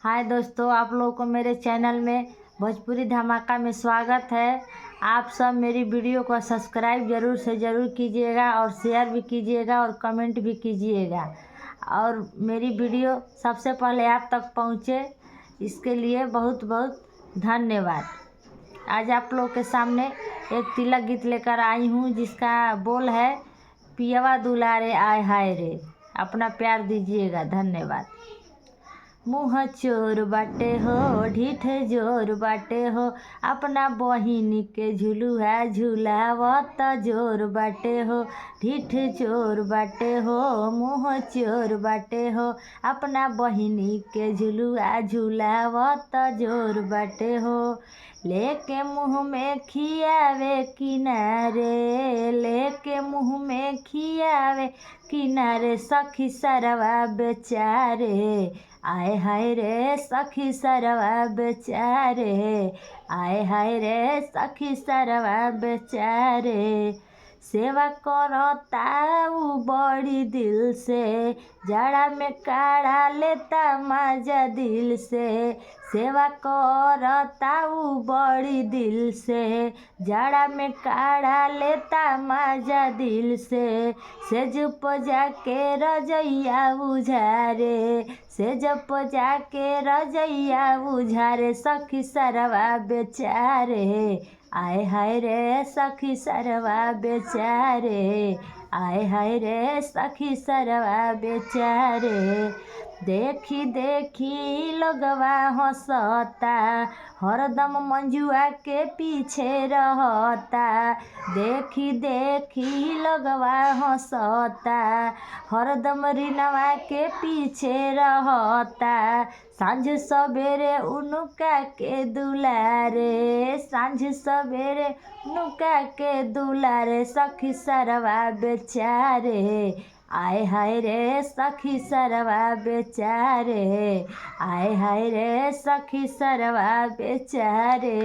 हाय दोस्तों, आप लोगों को मेरे चैनल में भोजपुरी धमाका में स्वागत है। आप सब मेरी वीडियो को सब्सक्राइब ज़रूर से ज़रूर कीजिएगा और शेयर भी कीजिएगा और कमेंट भी कीजिएगा और मेरी वीडियो सबसे पहले आप तक पहुँचे, इसके लिए बहुत बहुत धन्यवाद। आज आप लोग के सामने एक तिलक गीत लेकर आई हूँ जिसका बोल है, पियवा दुलारे आय हाय रे। अपना प्यार दीजिएगा। धन्यवाद। मुँह चोर बाटे हो, ढीठ जोर बाटे हो, अपना बहिनी के झुलुआ झुलावत जोर बाटे हो। ढीठ चोर बाटे हो, मुँह चोर बाटे हो, अपना बहिनी के झुलुआ झुलावत जोर बाटे हो। लेके मुँह में खियावे किनारे, लेके मुँह में खियावे किनारे, सखी सरवा बेचारे आए हाय रे। सखी सरवा बेचारे आए हाय रे। सखी सरवा बेचारे सेवा करता उ बड़ी दिल से, जाड़ा में काढ़ा लेता मजा दिल से। सेवा करता उ बड़ी दिल से, जाड़ा में काढ़ा लेता मजा दिल से। सेज पजा के रजैया बुझारे, सेज पजा के रजैया बुझारे, सखी सरवा बेचारे आए हाय रे। सखी सरवा बेचारे आए हाय रे। सखी सरवा बेचारे देखी देखी लोगवा हंसता, हरदम मंजुआ के पीछे रहता। देखी देखी लोगवा हंसता, हरदम रीनवा के पीछे रहता। सांझ सवेरे उनका के दुलारे, सांझ सवेरे उनका के दुलारे, सखी सरवा बेचारे आए हाय रे। सखी सरवा बेचारे आए हाय रे। सखी सरवा बेचारे।